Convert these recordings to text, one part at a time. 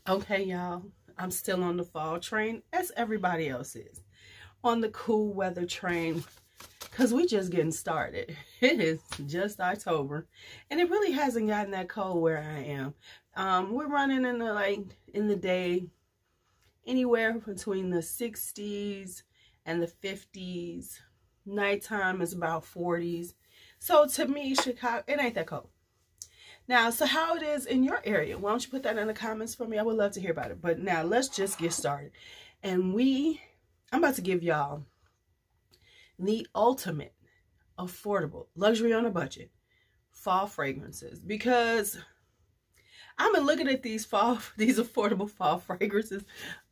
Okay, y'all, I'm still on the fall train, as everybody else is. On the cool weather train, because we just getting started. It is just October, and it really hasn't gotten that cold where I am. We're running in the day, anywhere between the 60s and the 50s. Nighttime is about 40s. So to me, Chicago, it ain't that cold. Now, so how it is in your area? Why don't you put that in the comments for me? I would love to hear about it. But now let's just get started. And I'm about to give y'all the ultimate affordable luxury on a budget fall fragrances, because I've been looking at these affordable fall fragrances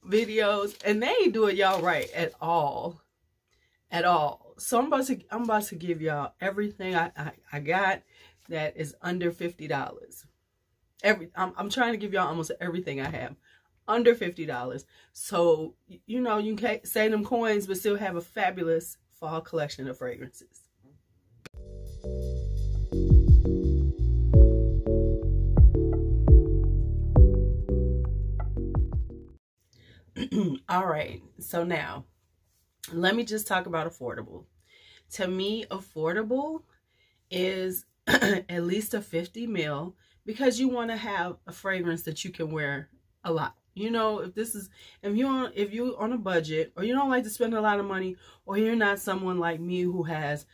videos, and they ain't doing y'all right at all. So I'm about to give y'all everything I got that is under $50. I'm trying to give y'all almost everything I have under $50. So, you know, you can save them coins, but still have a fabulous fall collection of fragrances. All right. So now, let me just talk about affordable. To me, affordable is at least a 50 ml, because you want to have a fragrance that you can wear a lot. You know, if you're on a budget, or you don't like to spend a lot of money, or you're not someone like me who has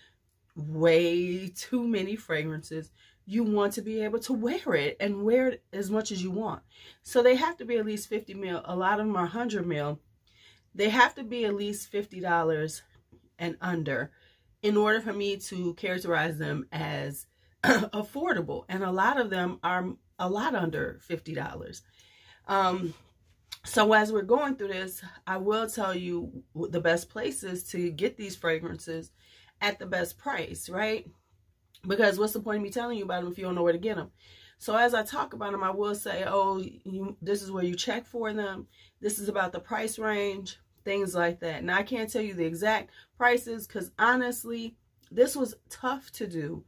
way too many fragrances, you want to be able to wear it and wear it as much as you want. So they have to be at least 50 ml. A lot of them are 100 ml. They have to be at least $50 and under in order for me to characterize them as affordable. And a lot of them are a lot under $50. So as we're going through this, I will tell you the best places to get these fragrances at the best price, right? Because what's the point of me telling you about them if you don't know where to get them? So as I talk about them, I will say, oh, this is where you check for them. This is about the price range, things like that. Now, I can't tell you the exact prices because honestly, this was tough to do,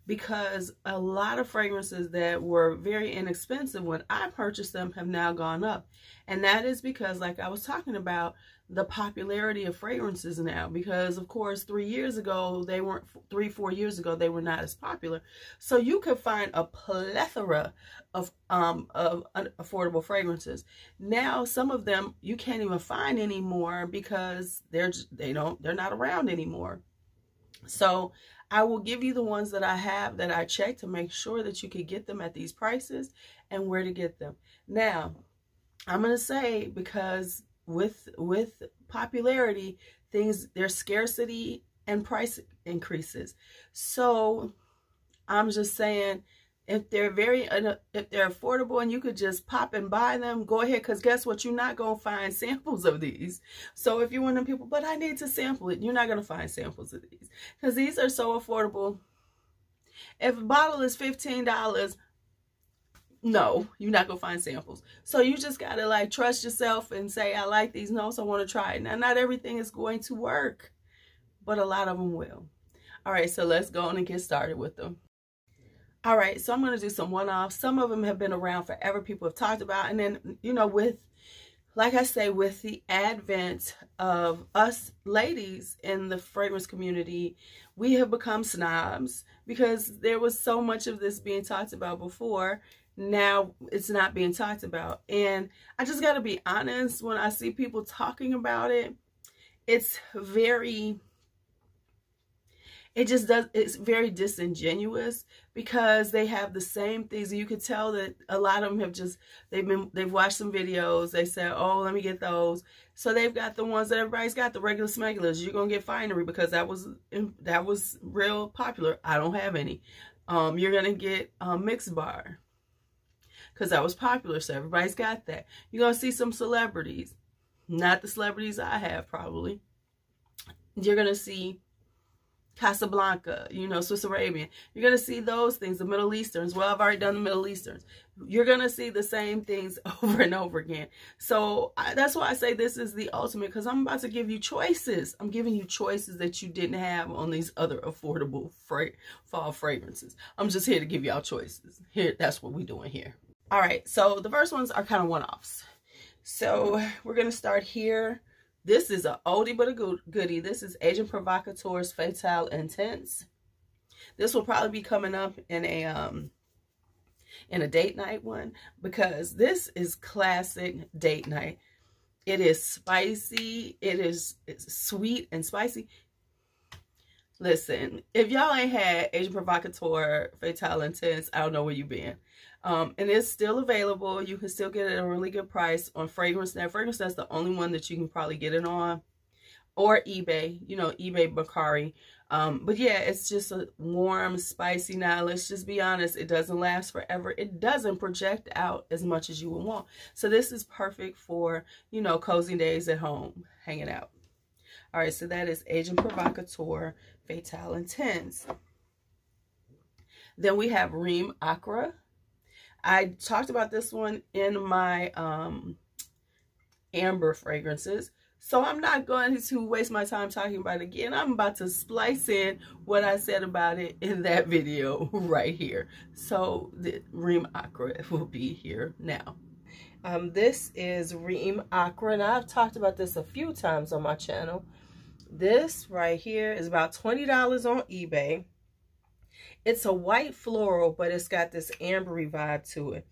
because a lot of fragrances that were very inexpensive when I purchased them have now gone up. And that is because, like I was talking about, the popularity of fragrances now, because of course 3 years ago they weren't, 4 years ago they were not as popular. So you could find a plethora of affordable fragrances. Now some of them you can't even find anymore because they're not around anymore. So I will give you the ones that I have, that I checked, to make sure that you could get them at these prices and where to get them. Now, I'm going to say, because with popularity, there's scarcity and price increases. So I'm just saying, if they're affordable and you could just pop and buy them, go ahead, because guess what? You're not going to find samples of these. So if you're one of them people, but I need to sample it, you're not going to find samples of these, because these are so affordable. If a bottle is $15, no, you're not going to find samples. So you just got to like trust yourself and say, I like these notes, I want to try it. Now, not everything is going to work, but a lot of them will. All right, so let's go on and get started with them. All right, so I'm going to do some one-offs. Some of them have been around forever, people have talked about. And then, you know, like I say, with the advent of us ladies in the fragrance community, we have become snobs, because there was so much of this being talked about before. Now it's not being talked about. And I just got to be honest, when I see people talking about it, it's very disingenuous, because they have the same things. You could tell that a lot of them have they've watched some videos. They said, oh, let me get those. So they've got the ones that everybody's got, the regular smugglers. You're going to get Finery, because that was real popular. I don't have any. You're going to get Mixed Bar, because that was popular. So everybody's got that. You're going to see some celebrities, not the celebrities I have probably. You're going to see Casablanca, you know, Swiss Arabian. You're going to see those things, the Middle Easterns. Well, I've already done the Middle Easterns. You're going to see the same things over and over again. So that's why I say this is the ultimate, because I'm about to give you choices. I'm giving you choices that you didn't have on these other affordable fall fragrances. I'm just here to give y'all choices. Here, that's what we're doing here. All right, so the first ones are kind of one-offs. So we're going to start here. This is a oldie but a goodie. This is Agent Provocateur's Fatale Intense. This will probably be coming up in a date night one, because this is classic date night. It is spicy. It's sweet and spicy. Listen, if y'all ain't had Agent Provocateur Fatale Intense, I don't know where you've been. And it's still available. You can still get it at a really good price on FragranceNet. FragranceNet's the only one that you can probably get it on. Or eBay, you know, eBay Bvlgari. But yeah, it's just a warm, spicy. Now, let's just be honest. It doesn't last forever. It doesn't project out as much as you would want. So this is perfect for, you know, cozy days at home, hanging out. All right, so that is Agent Provocateur Fatale Intense. Then we have Reem Acra. I talked about this one in my amber fragrances. So I'm not going to waste my time talking about it again. I'm about to splice in what I said about it in that video right here. So the Reem Acra will be here now. This is Reem Acra, and I've talked about this a few times on my channel. This right here is about $20 on eBay. It's a white floral, but it's got this ambery vibe to it.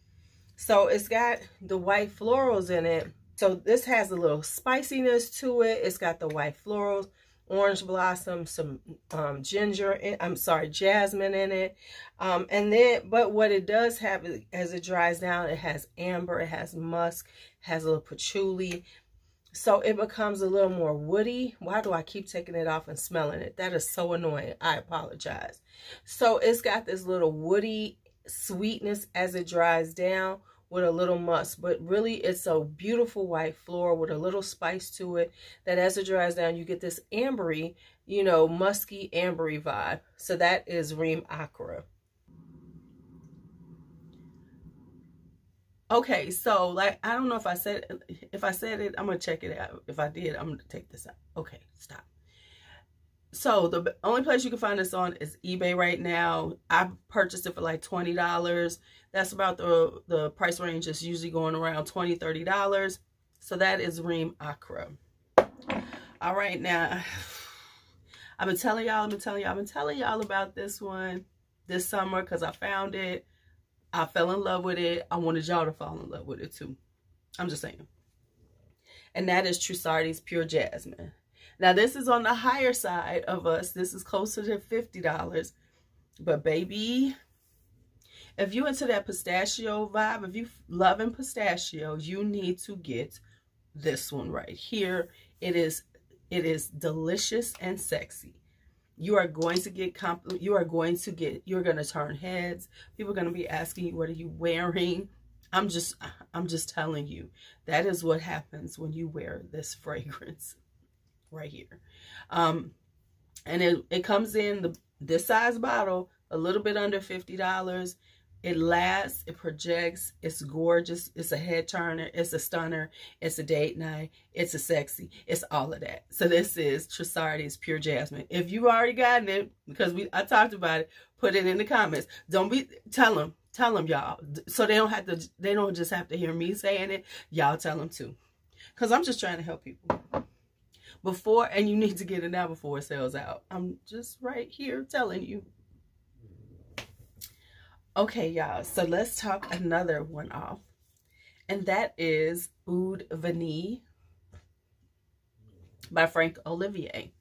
So it's got the white florals in it. So this has a little spiciness to it. It's got the white florals, orange blossom, some jasmine in it. But what it does have, as it dries down, it has amber, it has musk, has a little patchouli. So it becomes a little more woody. Why do I keep taking it off and smelling it? That is so annoying. I apologize. So it's got this little woody sweetness as it dries down with a little musk. But really, it's a beautiful white floral with a little spice to it that as it dries down, you get this ambery, you know, musky, ambery vibe. So that is Reem Acra. Okay, so like, I don't know if I said it, I'm gonna check it out. If I did, I'm gonna take this out. Okay, stop. So the only place you can find this on is eBay right now. I purchased it for like $20. That's about the price range is usually going around $20, $30. So that is Reem Acra. All right, now I've been telling y'all about this one this summer because I found it. I fell in love with it. I wanted y'all to fall in love with it too. I'm just saying. And that is Trussardi's Pure Jasmine. Now, this is on the higher side of us. This is closer to $50. But baby, if you into that pistachio vibe, if you loving pistachio, you need to get this one right here. It is delicious and sexy. You're going to turn heads. People are going to be asking you, what are you wearing? I'm just telling you, that is what happens when you wear this fragrance right here. And it comes in this size bottle, a little bit under $50. It lasts, it projects, it's gorgeous, it's a head turner, it's a stunner, it's a date night, it's a sexy, it's all of that. So this is Trussardi's Pure Jasmine. If you've already gotten it, because I talked about it, put it in the comments. Tell them y'all, so they don't just have to hear me saying it, y'all tell them too. Because I'm just trying to help people. And you need to get it now before it sells out. I'm just right here telling you. Okay, y'all, so let's talk another one off. And that is Oud Vanille by Franck Olivier.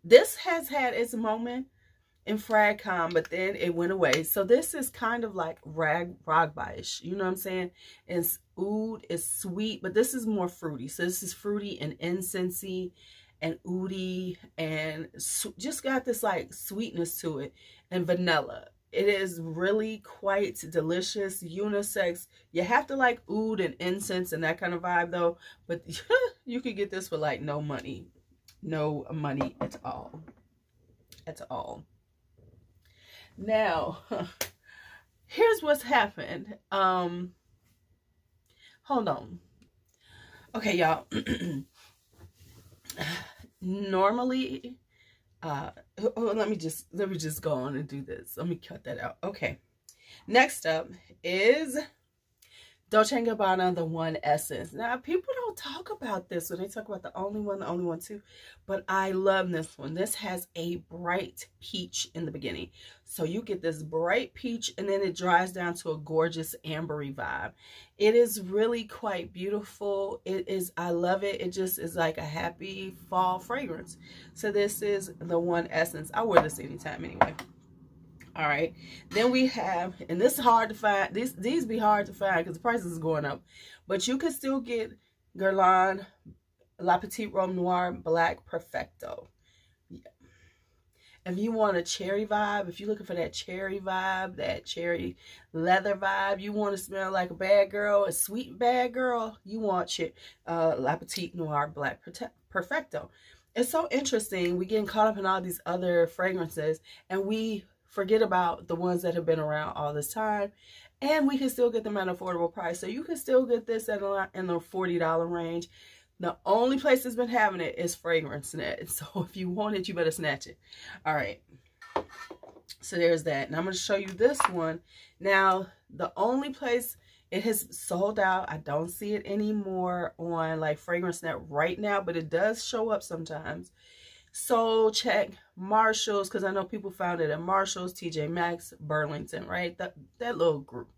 This has had its moment in FragCon, but then it went away. So this is kind of like Ragba-ish, you know what I'm saying? And oud is sweet, but this is more fruity. So this is fruity and incensey and oudy, and just got this like sweetness to it, and vanilla. It is really quite delicious, unisex. You have to like oud and incense and that kind of vibe though, but you could get this for like no money at all. Now, here's what's happened. Hold on. Okay, y'all. Normally, let me just go on and do this. Let me cut that out. Okay. Next up is Dolce & Gabbana The One Essence. Now, people don't talk about this when they talk about the only one too, but I love this one. This has a bright peach in the beginning. So you get this bright peach and then it dries down to a gorgeous ambery vibe. It is really quite beautiful. It is, I love it. It just is like a happy fall fragrance. So this is The One Essence. I wear this anytime anyway. All right, then we have, and this is hard to find, these be hard to find because the prices is going up, but you can still get Guerlain La Petite Robe Noire Black Perfecto. Yeah. If you want a cherry vibe, if you're looking for that cherry vibe, that cherry leather vibe, you want to smell like a bad girl, a sweet bad girl, you want La Petite Noire Black Perfecto. It's so interesting. We're getting caught up in all these other fragrances, and we forget about the ones that have been around all this time, and we can still get them at an affordable price. So you can still get this in the $40 range. The only place that's been having it is FragranceNet. So if you want it, you better snatch it. All right. So there's that. And I'm going to show you this one. Now, the only place it has sold out, I don't see it anymore on like FragranceNet right now, but it does show up sometimes. So check Marshalls, because I know people found it at Marshalls, TJ Maxx, Burlington, right? That little group.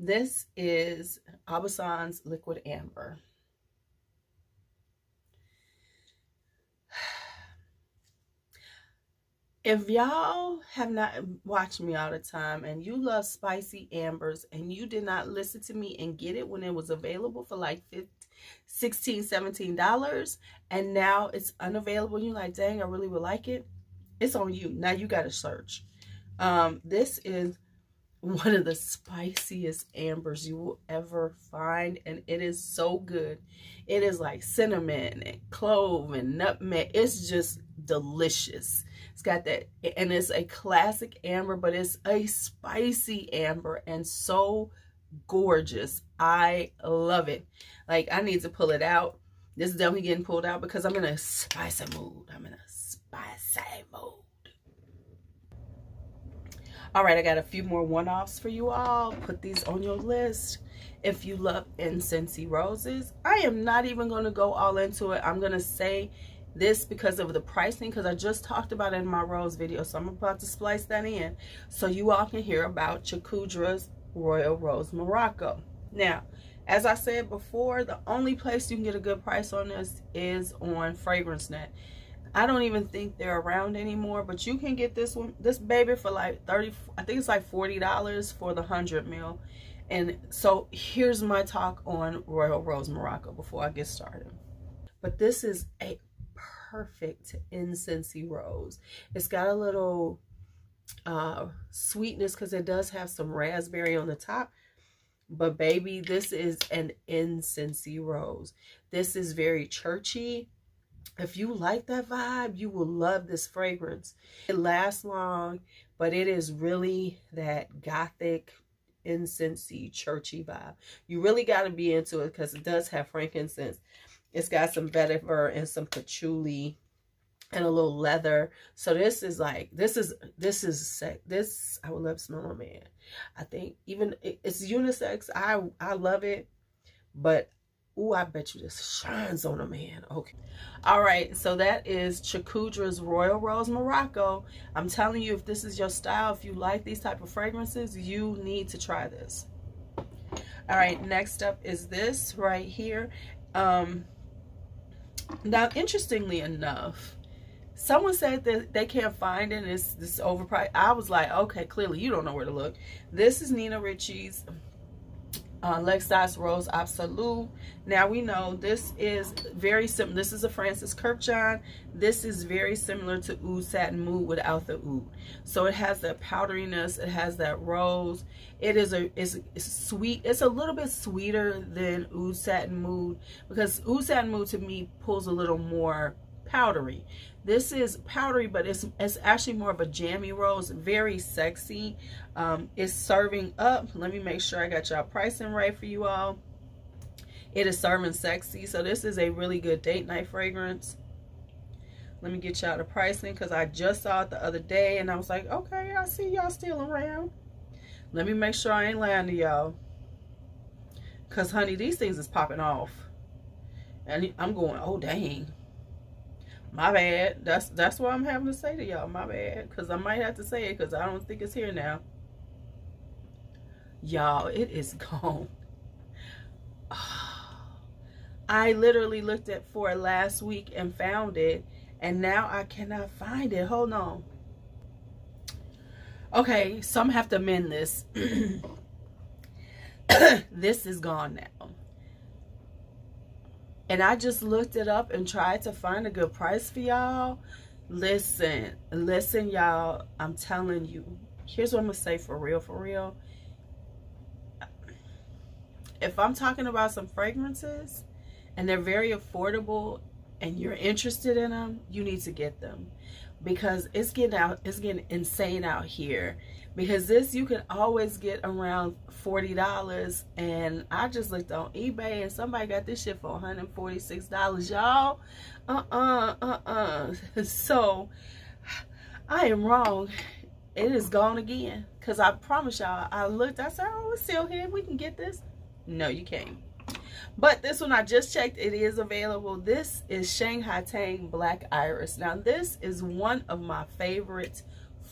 This is Aubusson's Liquid Amber. If y'all have not watched me all the time and you love spicy ambers and you did not listen to me and get it when it was available for like $16, $17 and now it's unavailable, you're like, dang, I really would like it, it's on you. Now you got to search. This is one of the spiciest ambers you will ever find, and it is so good. It is like cinnamon and clove and nutmeg. It's just delicious. It's got that, and it's a classic amber, but it's a spicy amber and so gorgeous. I love it. Like, I need to pull it out. This is definitely getting pulled out because I'm in a spicy mood. I'm in a spicy mood. All right, I got a few more one-offs for you all. Put these on your list. If you love incensey roses, I am not even going to go all into it. I'm going to say this because of the pricing, because I just talked about it in my rose video. So I'm about to splice that in so you all can hear about Chkoudra's Royal Rose Morocco. Now, as I said before, the only place you can get a good price on this is on FragranceNet. I don't even think they're around anymore, but you can get this one, this baby, for like I think it's like $40 for the 100 ml. And so here's my talk on Royal Rose Morocco before I get started. But this is a perfect incensey rose. It's got a little sweetness because it does have some raspberry on the top. But baby, this is an incensey rose. This is very churchy. If you like that vibe, you will love this fragrance. It lasts long, but it is really that gothic, incensey, churchy vibe. You really got to be into it because it does have frankincense. It's got some vetiver and some patchouli and a little leather. So this is like, this is I would love to smell on a man. I think even it's unisex. I love it, but ooh, I bet you this shines on a man. Okay. All right. So that is Chkoudra's Royal Rose Morocco. I'm telling you, if this is your style, if you like these type of fragrances, you need to try this. All right. Next up is this right here. Now, interestingly enough, someone said that they can't find it and it's this overpriced. I was like, okay, clearly you don't know where to look. This is Nina Ricci's Lexus Rose Absolute. Now we know this is very similar. This is a Francis Kurkdjian. This is very similar to Oud Satin Mood without the oud. So it has that powderiness. It has that rose. It is it's sweet. It's a little bit sweeter than Oud Satin Mood because Oud Satin Mood to me pulls a little more powdery. This is powdery, but it's actually more of a jammy rose, very sexy. It's serving up. Let me make sure I got y'all pricing right for you all. It is serving sexy, so this is a really good date night fragrance. Let me get y'all the pricing because I just saw it the other day and I was like, okay, I see y'all still around. Let me make sure I ain't lying to y'all Because, honey, these things is popping off. And I'm going, oh, dang. My bad. That's what I'm having to say to y'all. My bad. Because I might have to say it because I don't think it's here now. Y'all, it is gone. I literally looked for it last week and found it. And now I cannot find it. Hold on. Okay, so I'm going to have to amend this. This is gone now. And I just looked it up and tried to find a good price for y'all. Listen, y'all. I'm telling you. Here's what I'm going to say for real. If I'm talking about some fragrances and they're very affordable and you're interested in them, you need to get them. Because it's getting insane out here. Because this you can always get around $40, and I just looked on eBay and somebody got this shit for $146, y'all. So I am wrong. It is gone again. Because I promise y'all, I looked, I said, oh, it's still here, we can get this. No, you can't. But this one I just checked, it is available. This is Shanghai Tang Black Iris. Now this is one of my favorite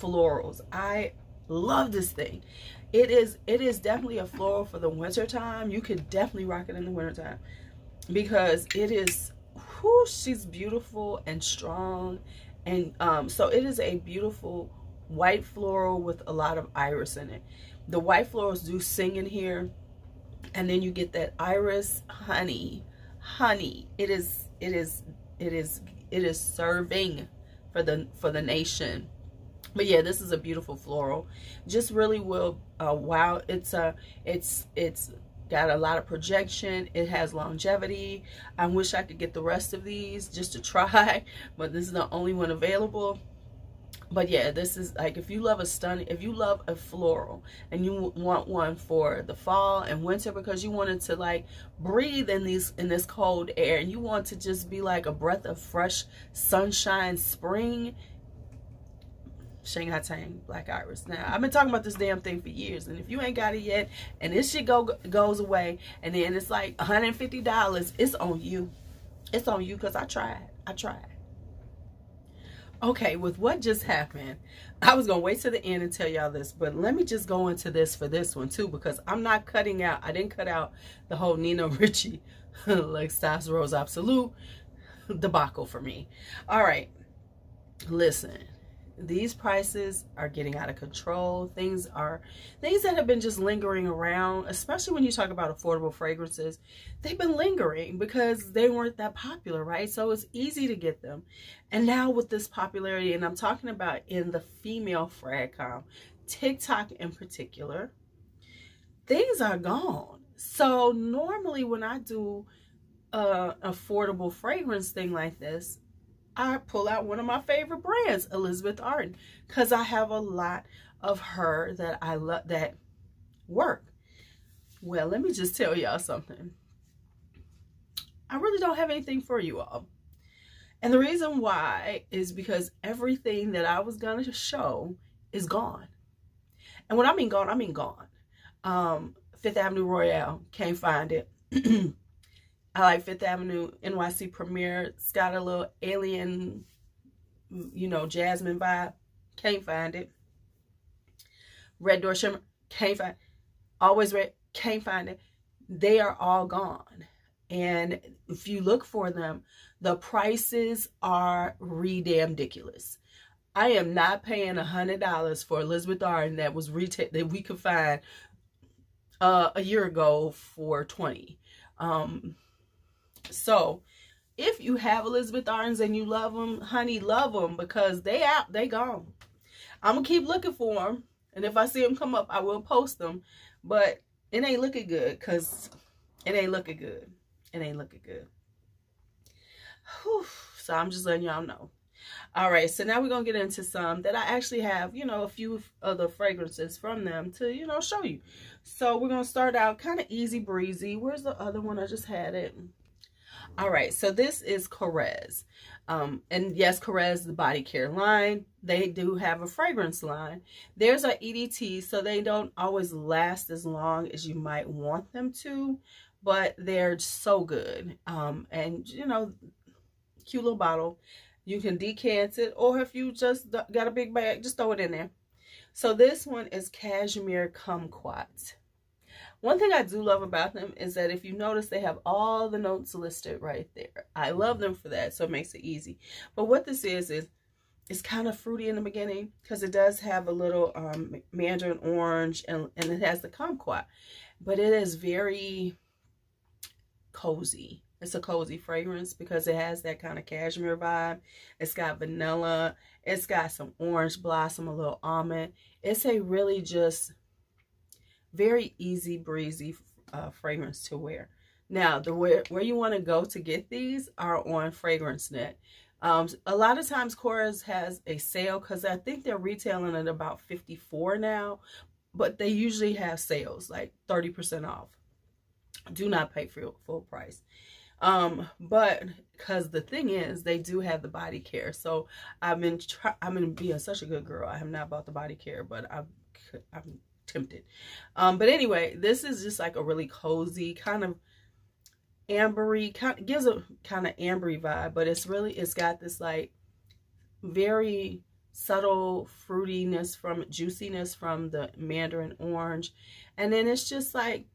florals. I love this thing. It is definitely a floral for the winter time. You could definitely rock it in the winter time because it is, whoo, she's beautiful and strong. And so it is a beautiful white floral with a lot of iris in it. The white florals do sing in here. And then you get that iris honey. It is serving for the nation. But yeah, this is a beautiful floral. Just really will wow. It's got a lot of projection. It has longevity. I wish I could get the rest of these just to try, but this is the only one available. But yeah, this is like, if you love a floral and you want one for the fall and winter because you wanted to like breathe in this cold air and you want to just be like a breath of fresh sunshine spring, Shanghai Tang Black Iris. Now, I've been talking about this damn thing for years, and if you ain't got it yet and this shit goes away and then it's like $150, it's on you. It's on you because I tried. Okay, with what just happened, I was going to wait to the end and tell y'all this, but let me just go into this for this one too, because I'm not cutting out, I didn't cut out the whole Nina Ricci, like Stas Rose Absolute debacle for me. All right, listen, these prices are getting out of control. Things that have been just lingering around, especially when you talk about affordable fragrances, they've been lingering because they weren't that popular, right? So it's easy to get them. And now with this popularity, and I'm talking about in the female fragcom, TikTok in particular, things are gone. So normally when I do an affordable fragrance thing like this, I pull out one of my favorite brands, Elizabeth Arden, because I have a lot of her that I love that work. Well, let me just tell y'all something. I really don't have anything for you all. And the reason why is because everything that I was going to show is gone. And when I mean gone, I mean gone. Fifth Avenue Royale, can't find it. I like Fifth Avenue NYC Premier. It's got a little alien, you know, Jasmine vibe. Can't find it. Red Door Shimmer. Can't find it. Always Red. Can't find it. They are all gone. And if you look for them, the prices are ridiculous. I am not paying $100 for Elizabeth Arden that was retail that we could find a year ago for $20. So if you have Elizabeth Ardens and you love them, honey, love them, because they out, they gone. I'm gonna keep looking for them, and if I see them come up, I will post them. But it ain't looking good, because it ain't looking good. It ain't looking good. Whew. So I'm just letting y'all know. All right, so now we're gonna get into some that I actually have, you know, a few other fragrances from them to, you know, show you. So we're gonna start out kind of easy breezy. Where's the other one? I just had it. All right, so this is Korrres. And yes, Korrres, the body care line, they do have a fragrance line. There's a EDT, so they don't always last as long as you might want them to. but they're so good. And you know, cute little bottle. You can decant it, or if you just got a big bag, just throw it in there. So this one is Cashmere Kumquat. One thing I do love about them is that if you notice, they have all the notes listed right there. I love them for that, so it makes it easy. But what this is it's kind of fruity in the beginning, because it does have a little mandarin orange, and it has the kumquat. But it is very cozy. It's a cozy fragrance because it has that kind of cashmere vibe. It's got vanilla. It's got some orange blossom, a little almond. It's a really just very easy breezy fragrance to wear. Now, where you want to go to get these are on FragranceNet. A lot of times Korrres has a sale, because I think they're retailing at about $54 now, but they usually have sales like 30% off. Do not pay for full price. But because the thing is, they do have the body care. So I'm being such a good girl. I have not bought the body care, but I'm tempted. But anyway, this is just like a really cozy kind of ambery, gives a kind of ambery vibe, but it's got this like very subtle fruitiness juiciness from the mandarin orange, and then it's just like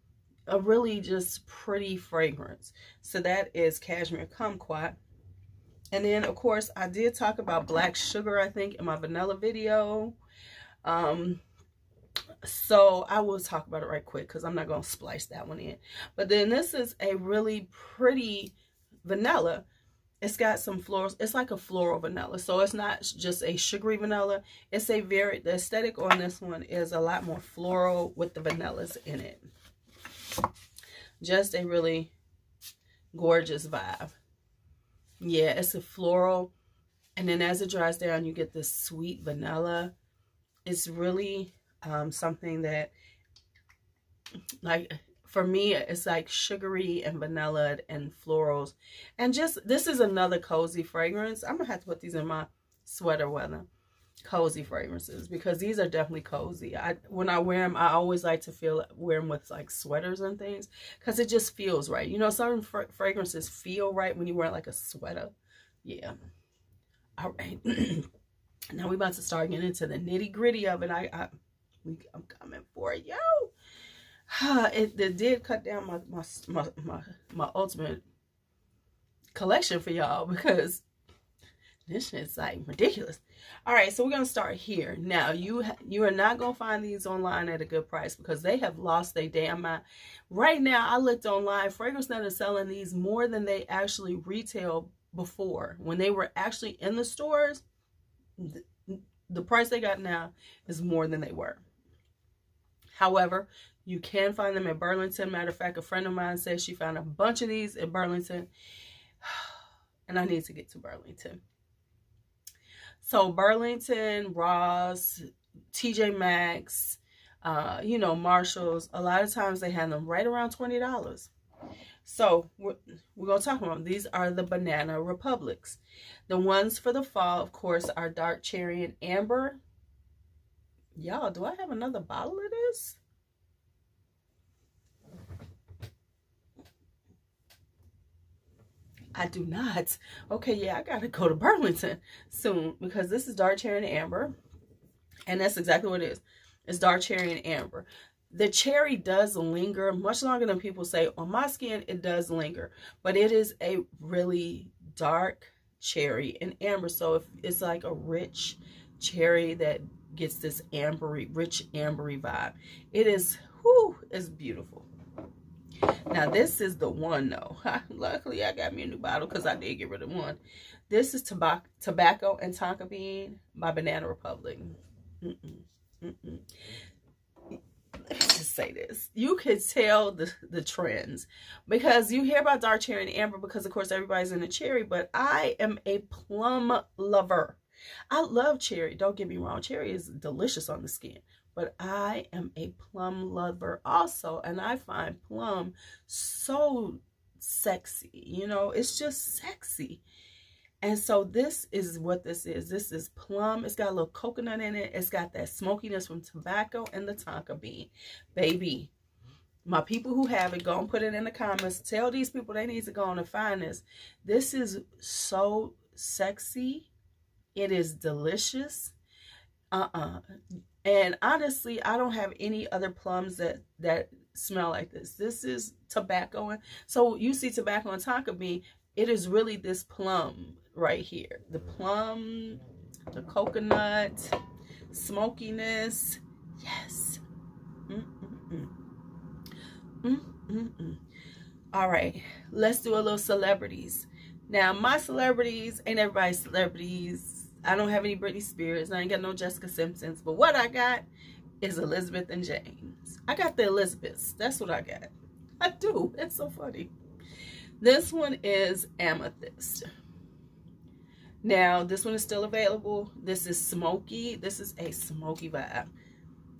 a really just pretty fragrance. So that is Cashmere Kumquat. And then of course I did talk about black sugar, I think, in my vanilla video. So I will talk about it right quick, because I'm not going to splice that one in. But then this is a really pretty vanilla. It's got some florals. It's like a floral vanilla. So it's not just a sugary vanilla. It's the aesthetic on this one is a lot more floral with the vanillas in it. Just a really gorgeous vibe. Yeah, it's a floral. And then as it dries down, you get this sweet vanilla. It's really something that, like, for me, it's like sugary and vanilla and florals. And just, this is another cozy fragrance. I'm going to have to put these in my sweater weather. Cozy fragrances, because these are definitely cozy. When I wear them, I always like to wear them with like sweaters and things, because it just feels right. You know, certain fragrances feel right when you wear like a sweater. Yeah. All right. Now we're about to start getting into the nitty gritty of it. I'm coming for it, yo. It did cut down my ultimate collection for y'all, because this shit's like ridiculous. All right, so we're gonna start here. Now you are not gonna find these online at a good price, because they have lost their damn mind. Right now, I looked online. FragranceNet is selling these more than they actually retail before. When they were actually in the stores, the price they got now is more than they were. However, you can find them at Burlington. Matter of fact, a friend of mine said she found a bunch of these at Burlington, and I need to get to Burlington. So Burlington, Ross, TJ Maxx, you know, Marshalls, a lot of times they have them right around $20. So we're going to talk about them. These are the Banana Republics. The ones for the fall, of course, are Dark Cherry and Amber. Y'all, do I have another bottle of this? I do not. Okay, yeah, I gotta go to Burlington soon, because this is Dark Cherry and Amber. And that's exactly what it is. It's Dark Cherry and Amber. The cherry does linger much longer than people say. On my skin, it does linger. But it is a really dark cherry and amber. So it's like a rich cherry that gets this ambery, rich ambery vibe. It is, whoo, it's beautiful. Now, this is the one, though. Luckily, I got me a new bottle, because I did get rid of one. This is Tobacco and Tonka Bean by Banana Republic. Let me just say this. You could tell the trends, because you hear about Dark Cherry and Amber because, of course, everybody's in the cherry, but I am a plum lover. I love cherry. Don't get me wrong. Cherry is delicious on the skin. But I am a plum lover also. And I find plum so sexy. You know, it's just sexy. And so this is what this is. This is plum. It's got a little coconut in it. It's got that smokiness from tobacco and the tonka bean. Baby, My people who have it, go and put it in the comments. Tell these people they need to go on and find this. This is so sexy. It is delicious. And honestly, I don't have any other plums that smell like this. This is tobacco. So you see tobacco and tonka bean. It is really this plum right here. The plum, the coconut, smokiness. Yes. All right, let's do a little celebrities. Now, my celebrities ain't everybody's celebrities. I don't have any Britney Spears. I ain't got no Jessica Simpsons. But what I got is Elizabeth and James. I got the Elizabeths. That's what I got. I do. It's so funny. This one is Amethyst. Now, this one is still available. This is smoky. This is a smoky vibe.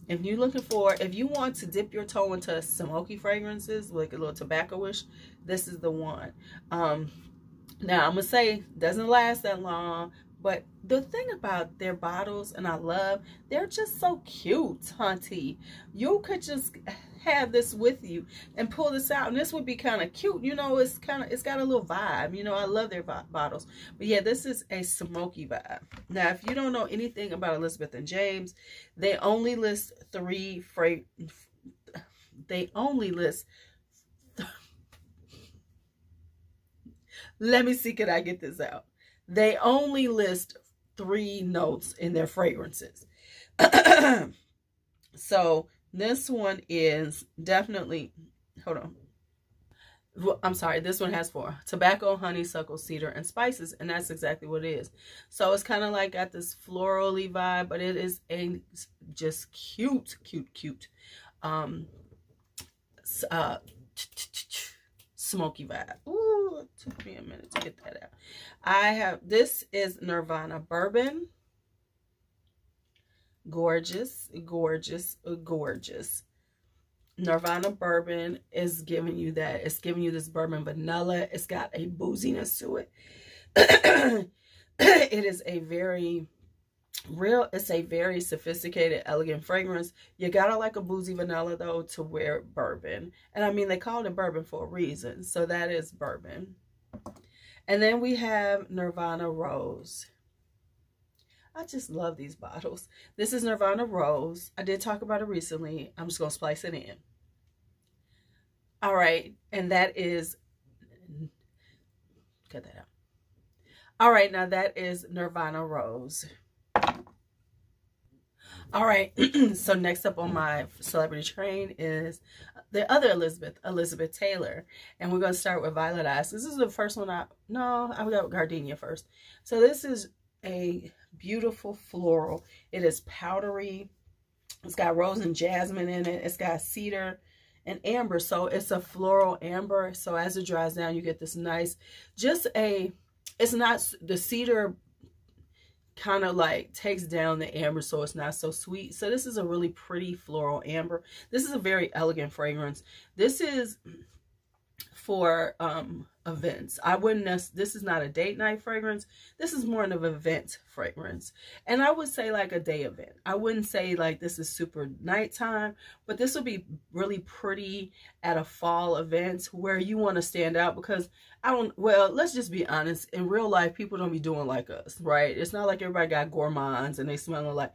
If you're looking for, if you want to dip your toe into smoky fragrances, like a little tobacco-ish, this is the one. Now, I'm going to say, doesn't last that long, but the thing about their bottles, and I love, they're just so cute, hunty. You could just have this with you and pull this out, and this would be kind of cute. You know, it's got a little vibe. You know, I love their bottles. But yeah, this is a smoky vibe. Now, if you don't know anything about Elizabeth and James, they only list let me see, can I get this out? They only list 3 notes in their fragrances. So this one is definitely, hold on. I'm sorry, this one has 4. Tobacco, honeysuckle, cedar, and spices. And that's exactly what it is. So it's kind of like got this florally vibe, but it is a just cute smoky vibe. Ooh, it took me a minute to get that out. This is Nirvana Bourbon. Gorgeous. Nirvana Bourbon is giving you that. It's giving you this bourbon vanilla. It's got a booziness to it. It is a very it's a very sophisticated, elegant fragrance. You gotta like a boozy vanilla though to wear bourbon. And I mean, they called it bourbon for a reason. So that is bourbon. And then we have Nirvana Rose. I just love these bottles. This is Nirvana Rose. I did talk about it recently. I'm just gonna splice it in. All right, and that is, cut that out. All right, now that is Nirvana Rose. All right, so next up on my celebrity train is the other Elizabeth Taylor. And we're going to start with Violet Eyes. This is the first one I got Gardenia first. So this is a beautiful floral. It is powdery. It's got rose and jasmine in it. It's got cedar and amber. So it's a floral amber. So as it dries down, you get this nice, it's not the cedar kind of like takes down the amber, so it's not so sweet. So this is a really pretty floral amber. This is a very elegant fragrance. This is for events. This is not a date night fragrance. This is more of an event fragrance. And I would say like a day event. I wouldn't say like this is super nighttime, but this would be really pretty at a fall event where you want to stand out, because let's just be honest. In real life, people don't be doing like us, right? It's not like everybody got gourmands and they smelling like.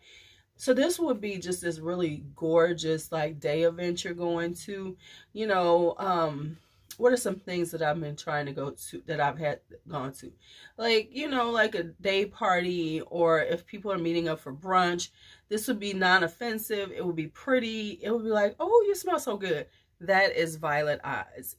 So this would be just this really gorgeous like day event you're going to, you know, what are some things that I've been trying to go to, that I've gone to? Like, you know, like a day party, or if people are meeting up for brunch, this would be non-offensive. It would be pretty. It would be like, oh, you smell so good. That is Violet Eyes.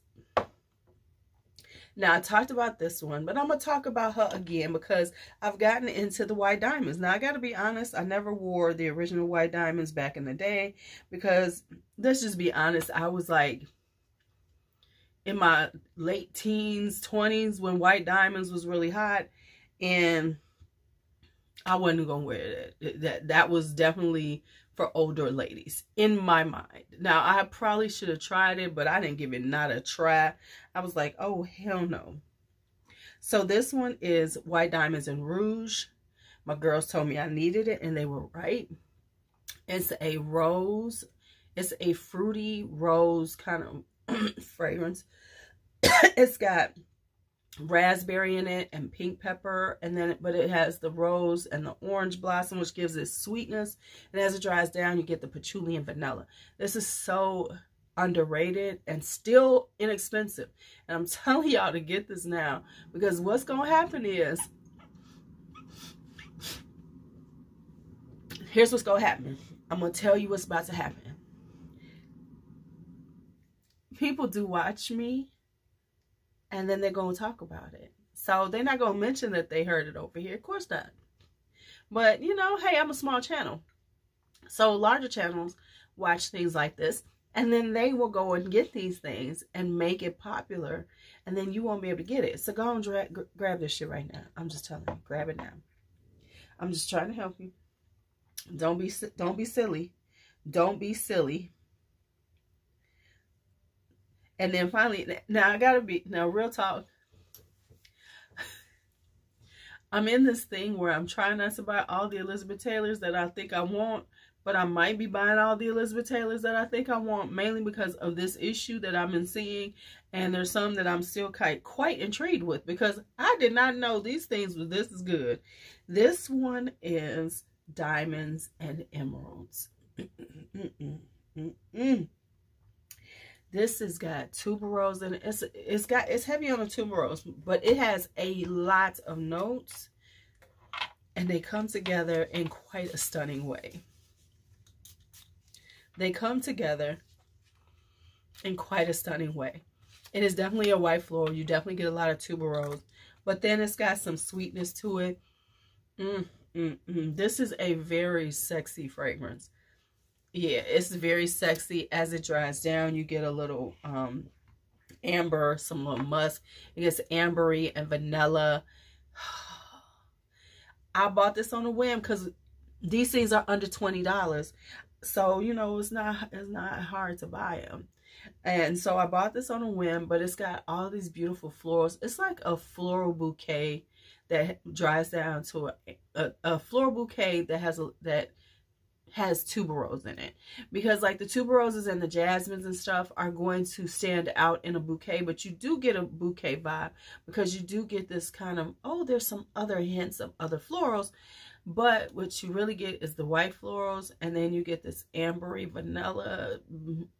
Now, I talked about this one, but I'm going to talk about her again because I've gotten into the white diamonds. Now, I got to be honest, I never wore the original white diamonds back in the day because, let's just be honest, I was like, in my late teens, 20s, when white diamonds was really hot, and I wasn't gonna wear it. That was definitely for older ladies in my mind. Now, I probably should have tried it, but I didn't give it not a try. I was like, oh, hell no. So this one is White Diamonds and Rouge. My girls told me I needed it, and they were right. It's a rose. It's a fruity rose kind of fragrance. It's got raspberry in it and pink pepper, and then but it has the rose and the orange blossom, which gives it sweetness. And as it dries down, you get the patchouli and vanilla. This is so underrated and still inexpensive, and I'm telling y'all to get this now, because what's gonna happen is, here's what's gonna happen. I'm gonna tell you what's about to happen. People do watch me, and then they're gonna talk about it. So they're not gonna mention that they heard it over here. Of course not. But you know, hey, I'm a small channel, so larger channels watch things like this, and then they will go and get these things and make it popular, and then you won't be able to get it. So go and grab this shit right now. I'm just telling you, grab it now. I'm just trying to help you. Don't be silly. Don't be silly. And then finally, now real talk. I'm in this thing where I'm trying not to buy all the Elizabeth Taylors that I think I want, but I might be buying all the Elizabeth Taylors that I think I want, mainly because of this issue that I've been seeing. And there's some that I'm still quite intrigued with, because I did not know these things were this is good. This one is diamonds and emeralds. This has got tuberose in it. It's heavy on the tuberose, but it has a lot of notes, and they come together in quite a stunning way. They come together in quite a stunning way. It is definitely a white floral. You definitely get a lot of tuberose, but then it's got some sweetness to it. This is a very sexy fragrance. Yeah, it's very sexy. As it dries down, you get a little amber, some little musk. It gets ambery and vanilla. I bought this on a whim because these things are under $20. So, you know, it's not hard to buy them. And so I bought this on a whim, but it's got all these beautiful florals. It's like a floral bouquet that dries down to a floral bouquet that has tuberose in it, because like the tuberoses and the jasmines and stuff are going to stand out in a bouquet, but you do get a bouquet vibe, because you do get this kind of, oh, there's some other hints of other florals, but what you really get is the white florals, and then you get this ambery vanilla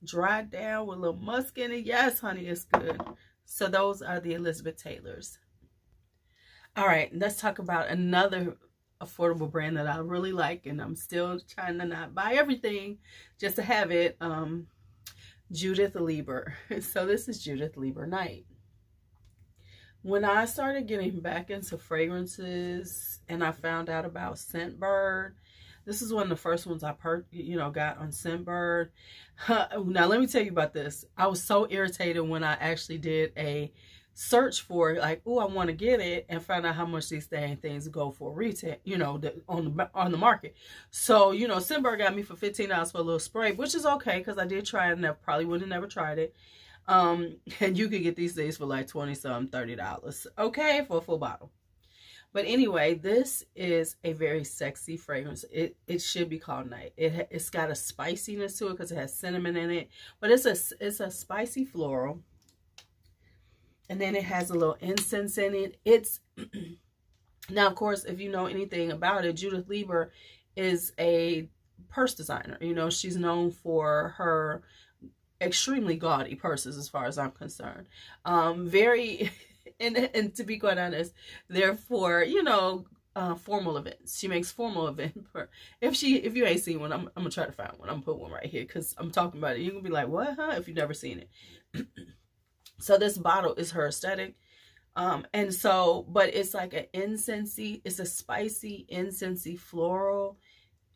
dried down with a little musk in it. Yes, honey, it's good. So those are the Elizabeth Taylors. All right, let's talk about another affordable brand that I really like, and I'm still trying to not buy everything just to have it. Judith Lieber. So this is Judith Lieber Night. When I started getting back into fragrances and I found out about Scentbird, this is one of the first ones I got on Scentbird. Now let me tell you about this. I was so irritated when I actually did a search for, like, oh, I want to get it, and find out how much these things go for retail, you know, on the market. So, you know, Scentbird got me for $15 for a little spray, which is okay, because I did try it and I probably would have never tried it. And you could get these things for like $20-some, $30, okay, for a full bottle. But anyway, this is a very sexy fragrance. It should be called Night. It's got a spiciness to it because it has cinnamon in it, but it's a spicy floral. And then it has a little incense in it. It's now, of course, if you know anything about it, Judith Lieber is a purse designer. You know, she's known for her extremely gaudy purses, as far as I'm concerned. Very, and to be quite honest, they're for, you know, formal events. She makes formal event. If you ain't seen one, I'm gonna try to find one. I'm gonna put one right here because I'm talking about it. You're gonna be like, what, huh? If you've never seen it. So this bottle is her aesthetic. And so, but it's like an incensey, it's a spicy incensey floral.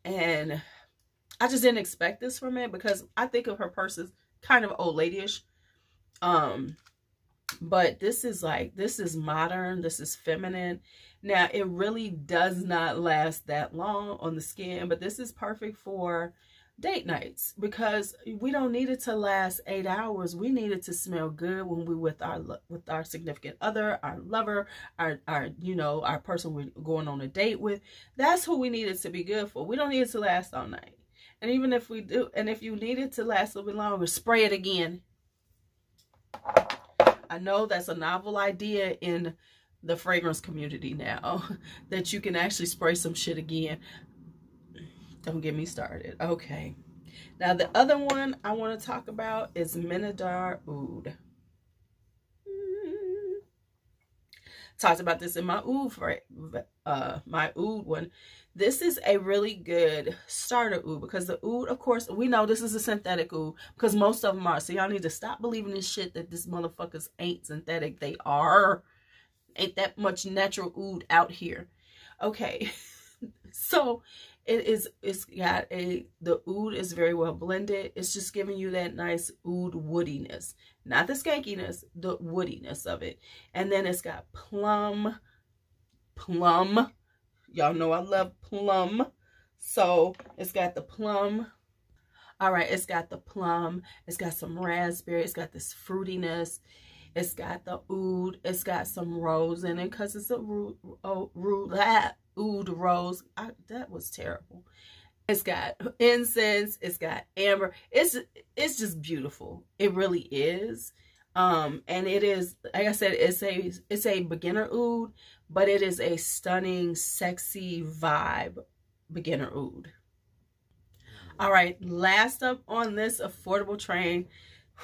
And I just didn't expect this from it, because I think of her purses kind of old ladyish. But this is modern, this is feminine. Now, it really does not last that long on the skin, but this is perfect for date nights, because we don't need it to last 8 hours. We need it to smell good when we're with our significant other, our lover, our person we're going on a date with. That's who we need it to be good for. We don't need it to last all night. And even if we do, and if you need it to last a little bit longer, spray it again. I know that's a novel idea in the fragrance community now, that you can actually spray some shit again. Don't get me started. Okay. Now the other one I want to talk about is Minadar Oud. Talked about this in my oud, my oud one. This is a really good starter oud, because the oud, of course, we know this is a synthetic oud, because most of them are. So y'all need to stop believing this shit that this motherfuckers ain't synthetic. They are. Ain't that much natural oud out here. Okay. So the oud is very well blended. It's just giving you that nice oud woodiness, not the skankiness, the woodiness of it. And then it's got plum. Y'all know I love plum. So it's got the plum. All right, it's got the plum. It's got some raspberry. It's got this fruitiness. It's got the oud. It's got some rose in it, because it's a oud rose. That was terrible. It's got incense. It's got amber. It's just beautiful. It really is. And it is, like I said, it's a beginner oud, but it is a stunning, sexy vibe beginner oud. All right, last up on this affordable train.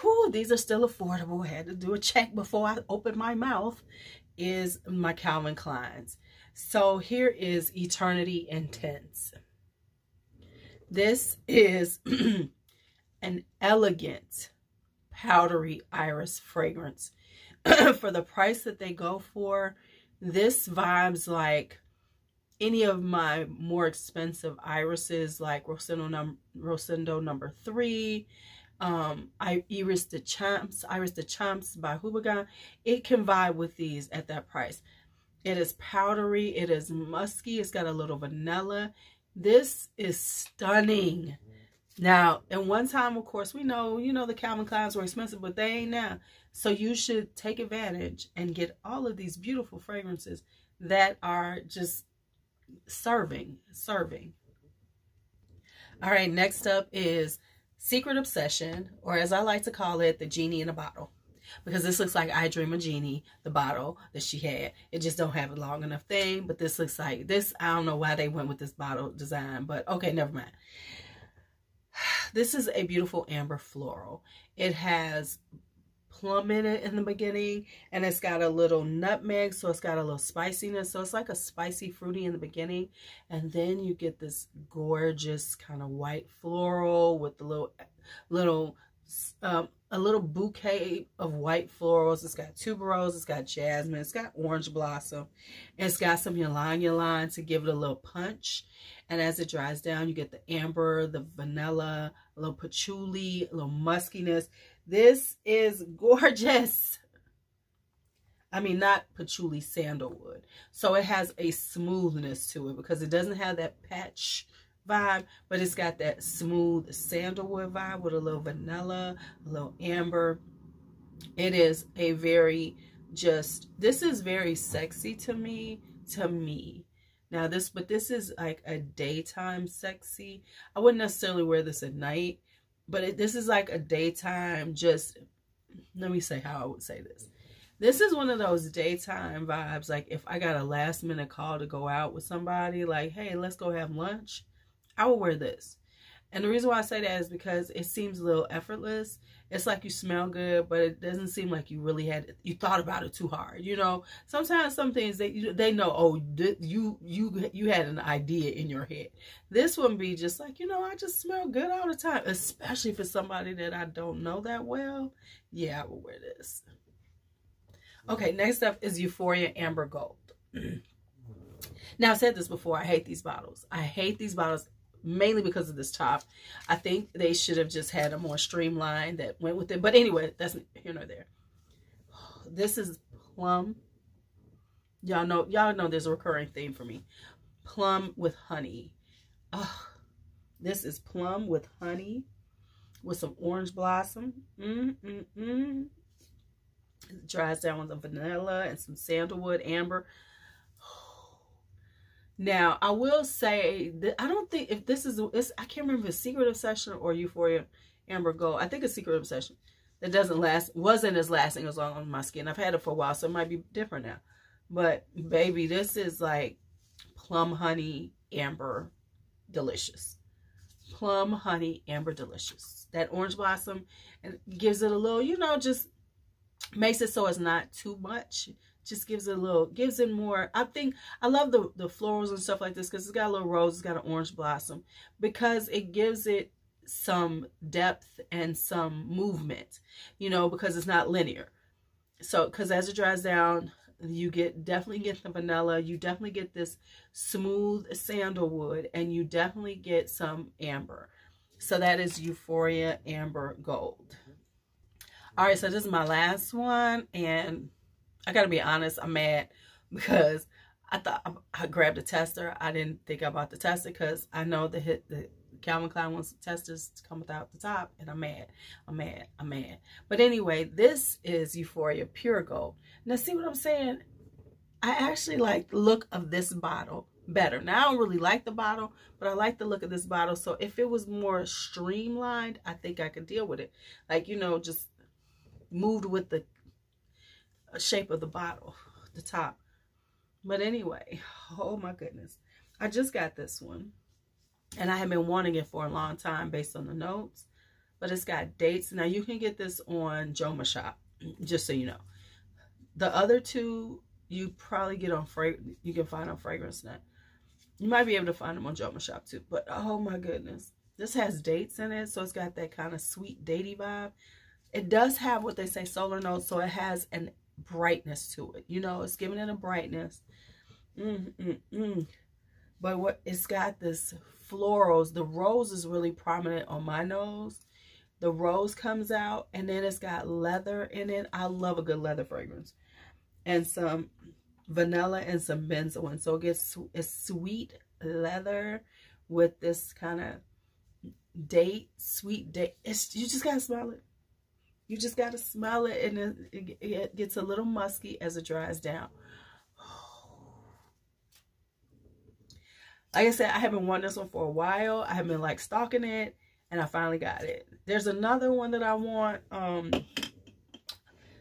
Whew, these are still affordable. I had to do a check before I opened my mouth. Is my Calvin Klein's. So here is Eternity Intense. This is an elegant powdery iris fragrance. For the price that they go for, this vibes like any of my more expensive irises, like Rosendo number 3, Iris de Champs by Bvlgari. It can vibe with these at that price. It is powdery, it is musky, it's got a little vanilla. This is stunning. Now, at one time, of course, we know, the Calvin Kleins were expensive, but they ain't now. So you should take advantage and get all of these beautiful fragrances that are just serving. All right, next up is Secret Obsession, or as I like to call it, the genie in a bottle. Because this looks like I Dream a Genie, the bottle that she had. It just don't have a long enough thing, but this looks like this. I don't know why they went with this bottle design, but okay, never mind. This is a beautiful amber floral. It has plum in it in the beginning, and it's got a little nutmeg, so it's got a little spiciness. So it's like a spicy fruity in the beginning, and then you get this gorgeous kind of white floral with the a little bouquet of white florals. It's got tuberose, it's got jasmine, it's got orange blossom, and it's got some ylang-ylang to give it a little punch. And as it dries down, you get the amber, the vanilla, a little patchouli, a little muskiness. This is gorgeous. I mean, not patchouli, sandalwood. So it has a smoothness to it, because it doesn't have that patch vibe, but it's got that smooth sandalwood vibe with a little vanilla, a little amber. It is a very this is very sexy to me. Now this is like a daytime sexy. I wouldn't necessarily wear this at night, but this is like a daytime, let me say how I would say this. This is one of those daytime vibes, like if I got a last minute call to go out with somebody, like, hey, let's go have lunch, I will wear this. And the reason why I say that is because it seems a little effortless. It's like you smell good, but it doesn't seem like you really you thought about it too hard. Sometimes some things they know, oh, you had an idea in your head. This wouldn't be just like, I just smell good all the time, especially for somebody that I don't know that well. Yeah, I will wear this. Okay, next up is Euphoria Amber Gold. Now, I've said this before. I hate these bottles. I hate these bottles mainly because of this top. I think they should have just had a more streamlined that went with it. But anyway, that's here nor there. This is plum. Y'all know there's a recurring theme for me. Plum with honey. Oh, this is plum with honey with some orange blossom. It dries down with the vanilla and some sandalwood, amber. Now, I will say that I don't think if this is, I can't remember if it's Secret Obsession or Euphoria Amber Gold. I think it's Secret Obsession. That doesn't last, wasn't as lasting as long on my skin. I've had it for a while, so it might be different now. But baby, this is like plum honey amber delicious. Plum honey amber delicious. That orange blossom, and gives it a little, you know, just makes it so it's not too much. Just gives it a little, gives it more. I think I love the florals and stuff like this because it's got a little rose, it's got an orange blossom, because it gives it some depth and some movement, you know, because it's not linear. So because as it dries down, you definitely get the vanilla, you definitely get this smooth sandalwood, and you definitely get some amber. So that is Euphoria Amber Gold. All right, so this is my last one, and I gotta be honest, I'm mad because I thought I grabbed a tester. I didn't think I bought the tester because I know the Calvin Klein wants testers to come without the top, and I'm mad. I'm mad. I'm mad. But anyway, this is Euphoria Pure Gold. Now, see what I'm saying? I actually like the look of this bottle better. Now, I don't really like the bottle, but I like the look of this bottle. So if it was more streamlined, I think I could deal with it. Like, you know, just moved with the shape of the bottle, the top. But anyway, oh my goodness. I just got this one. And I have been wanting it for a long time based on the notes. But it's got dates. Now, you can get this on Joma Shop, just so you know. The other two, you probably get on you can find on Fragrance Net. You might be able to find them on Joma Shop too. But oh my goodness. This has dates in it. So it's got that kind of sweet datey vibe. It does have what they say solar notes. So it has an brightness to it. You know, it's giving it a brightness. But what it's got this florals. The rose is really prominent on my nose. The rose comes out, and then it's got leather in it. I love a good leather fragrance. And some vanilla and some benzoin. So it gets a sweet leather with this kind of sweet date. You just gotta smell it. You just gotta smell it, and it gets a little musky as it dries down. Like I said, I haven't wanted this one for a while. I have been like stalking it, and I finally got it. There's another one that I want.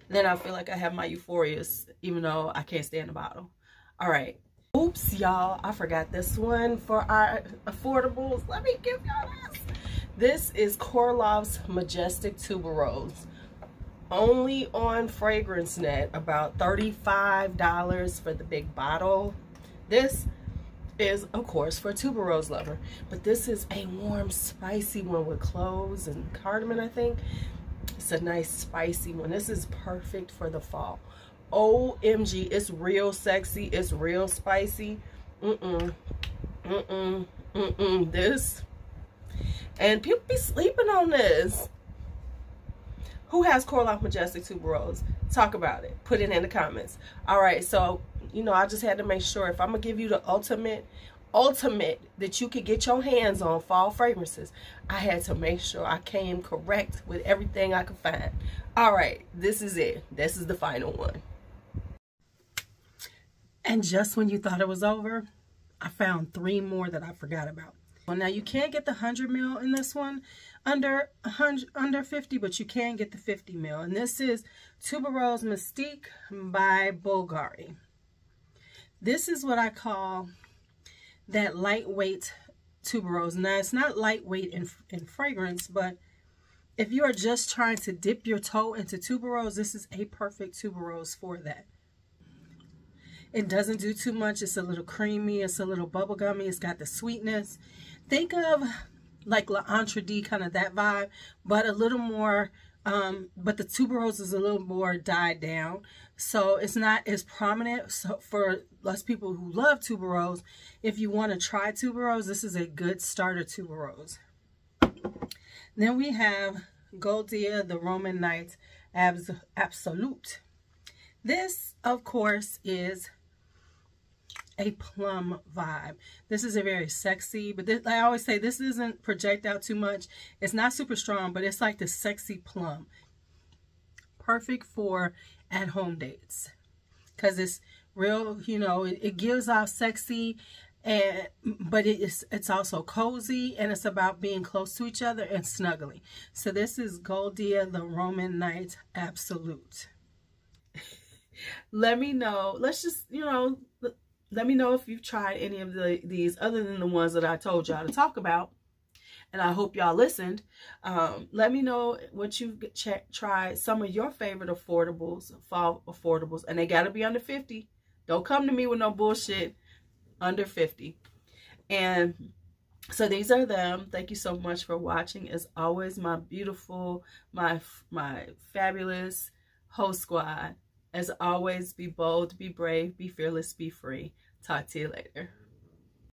Then I feel like I have my Euphorias, even though I can't stand the bottle. All right. Oops, y'all. I forgot this one for our affordables. Let me give y'all this. This is Korloff's Majestic Tuberose. Only on Fragrance Net, about $35 for the big bottle. This is, of course, for a tuberose lover, but this is a warm, spicy one with cloves and cardamom, I think. It's a nice spicy one. This is perfect for the fall. OMG, it's real sexy. It's real spicy. This, and people be sleeping on this. Who has Korloff Majestic Tuberose? Talk about it. Put it in the comments. All right, so you know, I just had to make sure if I'm gonna give you the ultimate that you could get your hands on fall fragrances, I had to make sure I came correct with everything I could find. All right, this is it. This is the final one. And just when you thought it was over, I found 3 more that I forgot about. Well, now you can't get the 100 ml in this one under 50, but you can get the 50 ml. And this is Tuberose Mystique by Bvlgari. This is what I call that lightweight tuberose. Now, it's not lightweight in fragrance, but if you are just trying to dip your toe into tuberose, this is a perfect tuberose for that. It doesn't do too much. It's a little creamy. It's a little bubblegummy. It's got the sweetness. Think of like L'Entrée, kind of that vibe, but a little more, but the tuberose is a little more died down. So it's not as prominent. So for less people who love tuberose, if you want to try tuberose, this is a good starter tuberose. Then we have Goldia, the Roman Night Absolute. This, of course, is a plum vibe. This is a very sexy, but this, I always say this isn't project out too much. It's not super strong, but it's like the sexy plum. Perfect for at-home dates because it's real, you know, it gives off sexy But it's also cozy, and it's about being close to each other and snuggling. So this is Goldia the Roman Night Absolute. Let me know. Let's just, let me know if you've tried any of these other than the ones that I told y'all to talk about. And I hope y'all listened. Let me know what you've tried, some of your favorite affordables, fall affordables. And they got to be under 50. Don't come to me with no bullshit. Under 50. And so these are them. Thank you so much for watching. As always, my beautiful, my fabulous host squad. As always, be bold, be brave, be fearless, be free. Talk to you later.